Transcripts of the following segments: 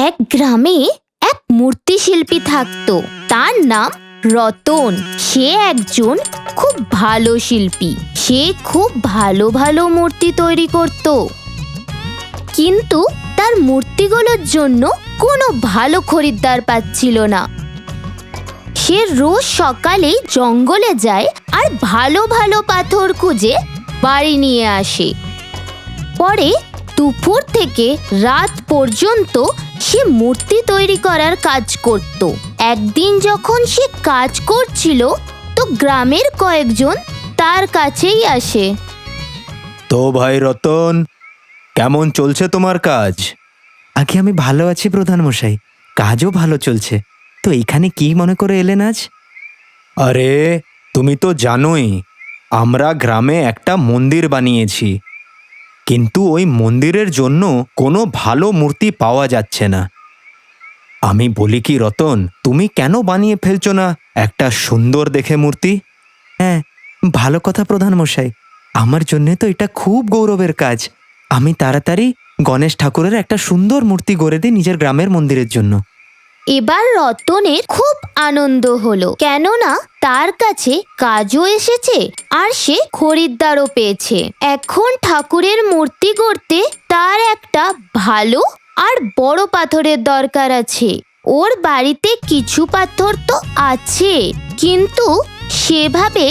এক গ্রামে এক মূর্তিশিল্পী থাকতো। তার নাম রতন। সে একজন খুব ভালো শিল্পী। সে খুব ভালো ভালো মূর্তি তৈরি করত, কিন্তু তার মূর্তিগুলোর জন্য কোনো ভালো খরিদ্দার পাচ্ছিল না। সে রোজ সকালে জঙ্গলে যায় আর ভালো ভালো পাথর খুঁজে বাড়ি নিয়ে আসে। পরে দুপুর থেকে রাত পর্যন্ত সে মূর্তি তৈরি করার কাজ করত। একদিন যখন সে কাজ করছিল, তো গ্রামের কয়েকজন তার কাছেই আসে। তো ভাই রতন, কেমন চলছে তোমার কাজ? আগে আমি ভালো আছি প্রধান মশাই, কাজও ভালো চলছে। তো এখানে কি মনে করে এলেন আজ? আরে তুমি তো জানোই, আমরা গ্রামে একটা মন্দির বানিয়েছি, কিন্তু ওই মন্দিরের জন্য কোনো ভালো মূর্তি পাওয়া যাচ্ছে না। আমি বলি কি রতন, তুমি কেন বানিয়ে ফেলছো না একটা সুন্দর দেখে মূর্তি? হ্যাঁ, ভালো কথা প্রধান মশাই, আমার জন্য তো এটা খুব গৌরবের কাজ। আমি তাড়াতাড়ি গণেশ ঠাকুরের একটা সুন্দর মূর্তি গড়ে দিই নিজের গ্রামের মন্দিরের জন্য। এবার রতনের খুব আনন্দ হলো, কেননা তার কাছে কাজও এসেছে আর সে খরিদ্দারও পেয়েছে। এখন ঠাকুরের মূর্তি গড়তে তার একটা ভালো আর বড় পাথরের দরকার আছে। ওর বাড়িতে কিছু পাথর তো আছে, কিন্তু সেভাবে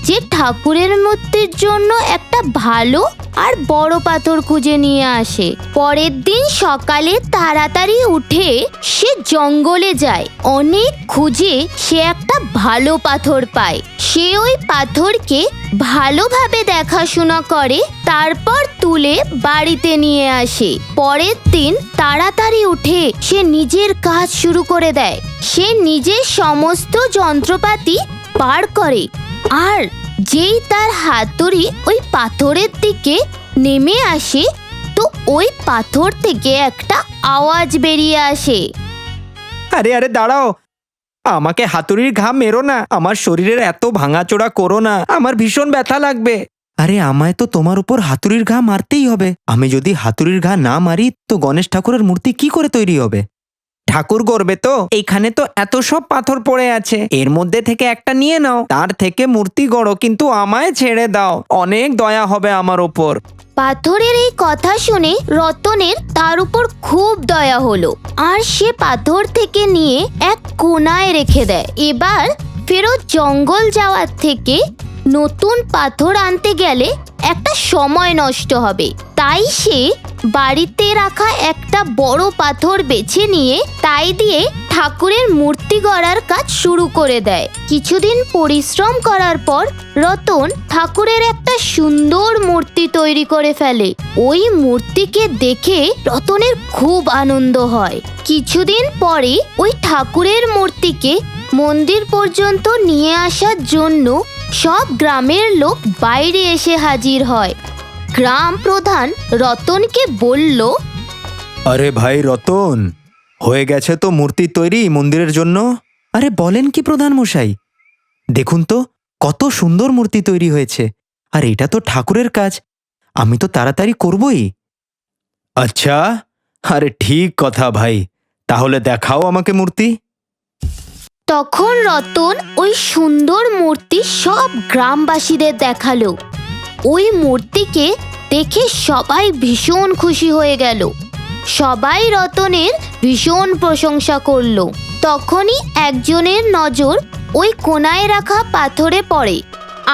যে ঠাকুরের মূর্তির জন্য একটা ভালো আর বড় পাথর খুঁজে নিয়ে আসে। পরের দিন সকালে তাড়াতাড়ি উঠে সে জঙ্গলে যায়। অনেক খুঁজে সে একটা ভালো পাথর পায়। সে ওই পাথরকে ভালোভাবে দেখাশোনা করে, তারপর তুলে বাড়িতে নিয়ে আসে। পরের দিন তাড়াতাড়ি উঠে সে নিজের কাজ শুরু করে দেয়। সে নিজের সমস্ত যন্ত্রপাতি বার করে, আর যেই তার হাতুড়ি ওই পাথরের দিকে নেমে আসে, তো ওই পাথর থেকে একটা আওয়াজ বেরিয়ে আসে। আরে আরে দাঁড়াও, আমাকে হাতুড়ির ঘা মেরো না, আমার শরীরের এত ভাঙাচোরা করো না, আমার ভীষণ ব্যথা লাগবে। আরে আমায় তো তোমার উপর হাতুড়ির ঘা মারতেই হবে। আমি যদি হাতুড়ির ঘা না মারি তো গণেশ ঠাকুরের মূর্তি কি করে তৈরি হবে? ঠাকুর গড়বে তো, এইখানে তো এত সব পাথর পড়ে আছে, এর মধ্যে থেকে একটা নিয়ে নাও, তার থেকে মূর্তি গড়ো, কিন্তু আমায় ছেড়ে দাও, অনেক দয়া হবে আমার ওপর। পাথরের এই কথা শুনে রতনের তার উপর খুব দয়া হলো, আর সে পাথর থেকে নিয়ে এক কোণায় রেখে দেয়। এবার ফেরত জঙ্গল যাওয়ার থেকে নতুন পাথর আনতে গেলে একটা সময় নষ্ট হবে, তাই সে বাড়িতে রাখা একটা বড় পাথর বেছে নিয়ে তাই দিয়ে ঠাকুরের মূর্তি গড়ার কাজ শুরু করে দেয়। কিছুদিন পরিশ্রম করার পর রতন ঠাকুরের একটা সুন্দর মূর্তি তৈরি করে ফেলে। ওই মূর্তিকে দেখে রতনের খুব আনন্দ হয়। কিছুদিন পরে ওই ঠাকুরের মূর্তিকে মন্দির পর্যন্ত নিয়ে আসার জন্য সব গ্রামের লোক বাইরে এসে হাজির হয়। গ্রাম প্রধান রতনকে বলল, আরে ভাই রতন, হয়ে গেছে তো মূর্তি তৈরি মন্দিরের জন্য? আরে বলেন কি প্রধান মশাই, দেখুন তো কত সুন্দর মূর্তি তৈরি হয়েছে, আর এটা তো ঠাকুরের কাজ, আমি তো তাড়াতাড়ি করবই। আচ্ছা, আরে ঠিক কথা ভাই, তাহলে দেখাও আমাকে মূর্তি। তখন রতন ওই সুন্দর মূর্তি সব গ্রামবাসীদের দেখালো। ওই মূর্তিকে দেখে সবাই ভীষণ খুশি হয়ে গেল। সবাই রতনের ভীষণ প্রশংসা করলো। তখনই একজনের নজর ওই কোণায় রাখা পাথরে পড়ে,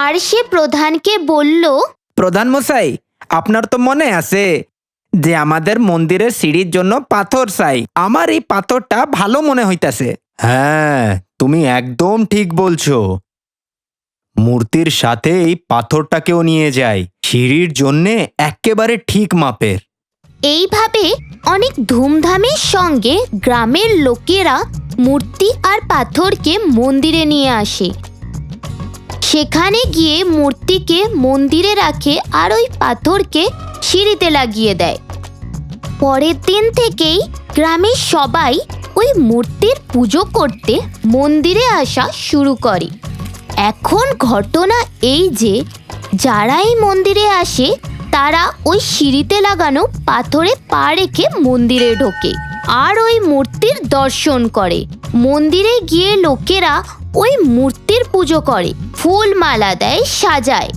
আর সে প্রধানকে বলল, প্রধান মশাই, আপনার তো মনে আছে যে আমাদের মন্দিরের সিঁড়ির জন্য পাথর চাই, আমার এই পাথরটা ভালো মনে হইতাছে। হ্যাঁ, তুমি একদম ঠিক বলছো। মূর্তির সাথে এই পাথরটাকেও নিয়ে যাই, সিঁড়ির জন্যে একেবারে ঠিক মাপের। এইভাবে অনেক ধুমধামের সঙ্গে গ্রামের লোকেরা মূর্তি আর পাথরকে মন্দিরে নিয়ে আসে। সেখানে গিয়ে মূর্তিকে মন্দিরে রাখে আর ওই পাথরকে সিঁড়িতে লাগিয়ে দেয়। পরের দিন থেকেই গ্রামের সবাই ওই মূর্তির পুজো করতে মন্দিরে আসা শুরু করে। এখন ঘটনা এই যে, যারা এই মন্দিরে আসে তারা ওই সিঁড়িতে লাগানো পাথরে পা রেখে মন্দিরে ঢোকে আর ওই মূর্তির দর্শন করে। মন্দিরে গিয়ে লোকেরা ওই মূর্তির পুজো করে, ফুল মালা দেয়, সাজায়,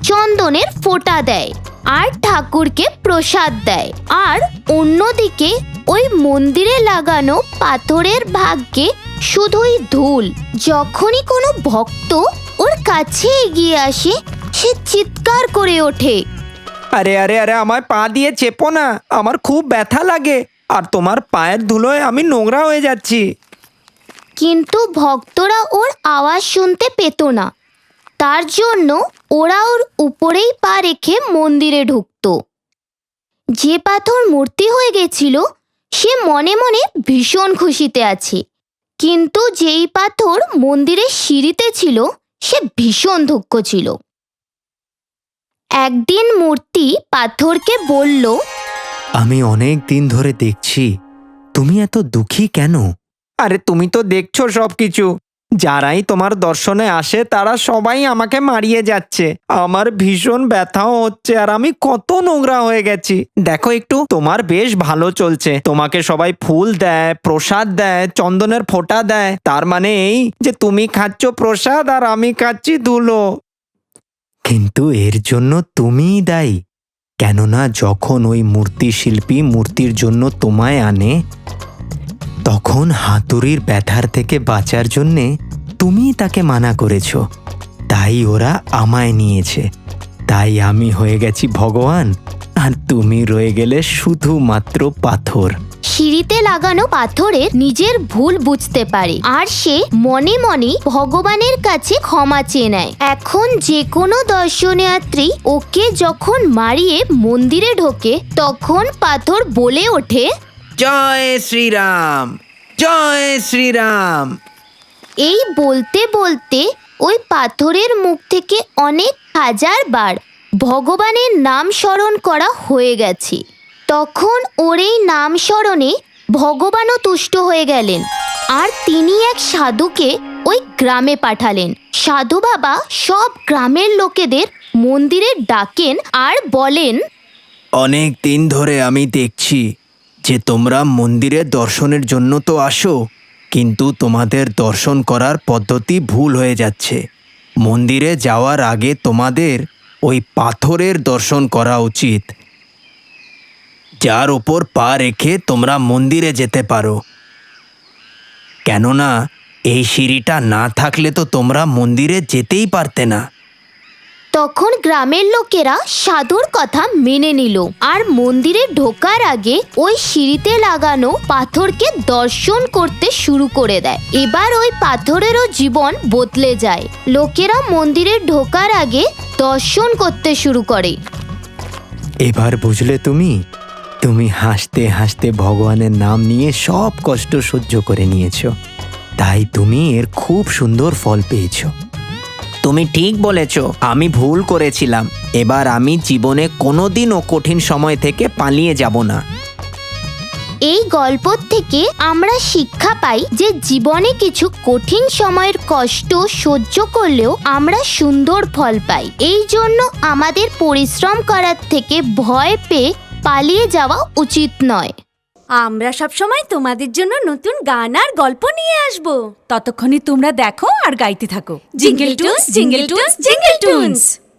চন্দনের ফোঁটা দেয় আর ঠাকুরকে প্রসাদ দেয়। আর অন্যদিকে ওই মন্দিরে লাগানো পাথরের ভাগ্যে শুধুই ধুল। যখনই কোনো ভক্ত ওর কাছে এগিয়ে আসে, সে চিৎকার করে ওঠে, আরে আরে আরে, আমায় পা দিয়ে চেপো না, আমার খুব ব্যথা লাগে আর তোমার পায়ের ধুলোয় আমি নোংরা হয়ে যাচ্ছি। কিন্তু ভক্তরা ওর আওয়াজ শুনতে পেত না, তার জন্য ওরা ওর উপরেই পা রেখে মন্দিরে ঢুকত। যে পাথর মূর্তি হয়ে গেছিল সে মনে মনে ভীষণ খুশিতে আছে, কিন্তু যেই পাথর মন্দিরের সিঁড়িতে ছিল সে ভীষণ দুঃখ ছিল। একদিন মূর্তি পাথরকে বলল, আমি অনেক দিন ধরে দেখছি তুমি এত দুঃখী কেন? আরে তুমি তো দেখছো সবকিছু, যারাই তোমার দর্শনে আসে তারা সবাই আমাকে মারিয়ে যাচ্ছে। আমার ভীষণ ব্যথাও হচ্ছে আর আমি কত নোংরা হয়ে গেছি। দেখো একটু, তোমার বেশ ভালো চলছে, তোমাকে সবাই ফুল দেয়, প্রসাদ দেয়, চন্দনের ফোঁটা দেয়, তার মানে এই যে তুমি খাচ্ছ প্রসাদ আর আমি খাচ্ছি ধুলো। কিন্তু এর জন্য তুমিই দায়ী, কেননা যখন ওই মূর্তি শিল্পী মূর্তির জন্য তোমায় আনে, তখন হাতুড়ির ব্যথার থেকে বাঁচার জন্যে তুমিই তাকে মানা করেছো, তাই ওরা আমায় নিয়েছে। তাই আমি হয়ে গেছি ভগবান আর তুমি রয়ে গেলে শুধুমাত্র পাথর। সিঁড়িতে লাগানো পাথরের নিজের ভুল বুঝতে পারে আর সে মনে মনে ভগবানের কাছে ক্ষমা চেয়ে নেয়। এখন যে কোনো দর্শনার্থী ওকে যখন মারিয়ে মন্দিরে ঢোকে, তখন পাথর বলে ওঠে, জয় শ্রীরাম, জয় শ্রীরাম। এই বলতে বলতে ওই পাথরের মুখ থেকে অনেক হাজার বার ভগবানের নাম স্মরণ করা হয়ে গেছে। তখন ওর এই নাম স্মরণে ভগবানও তুষ্ট হয়ে গেলেন আর তিনি এক সাধুকে ওই গ্রামে পাঠালেন। সাধু বাবা সব গ্রামের লোকেদের মন্দিরে ডাকেন আর বলেন, অনেক দিন ধরে আমি দেখছি যে তোমরা মন্দিরে দর্শনের জন্য তো আসো, কিন্তু তোমাদের দর্শন করার পদ্ধতি ভুল হয়ে যাচ্ছে। মন্দিরে যাওয়ার আগে তোমাদের ওই পাথরের দর্শন করা উচিত, যার ওপর পা রেখে তোমরা মন্দিরে যেতে পারো। কেননা এই সিঁড়িটা না থাকলে তো তোমরা মন্দিরে যেতেই পারতে না। তখন গ্রামের লোকেরা সাধুর কথা মেনে নিল আর মন্দিরে ঢোকার আগে ওই সিঁড়িতে লাগানো পাথরকে দর্শন করতে শুরু করে দেয়। এবার ওই পাথরেরও জীবন বদলে যায়। লোকেরা মন্দিরে ঢোকার আগে দর্শন করতে শুরু করে। এবার বুঝলে তুমি হাসতে হাসতে ভগবানের নাম নিয়ে সব কষ্ট সহ্য করে নিয়েছো, তাই তুমি এর খুব সুন্দর ফল পেয়েছো। তুমি ঠিক বলেছ, আমি ভুল করেছিলাম। এবার আমি জীবনে কোনোদিনও কঠিন সময় থেকে পালিয়ে যাব না। এই গল্প থেকে আমরা শিক্ষা পাই যে জীবনে কিছু কঠিন সময়ের কষ্ট সহ্য করলেও আমরা সুন্দর ফল পাই। এই জন্য আমাদের পরিশ্রম করার থেকে ভয় পেয়ে পালিয়ে যাওয়া উচিত নয়। আমরা সব সময় তোমাদের জন্য নতুন গান আর গল্প নিয়ে আসব। ততক্ষণে তোমরা দেখো আর গাইতে থাকো jingle toons, jingle toons, jingle toons.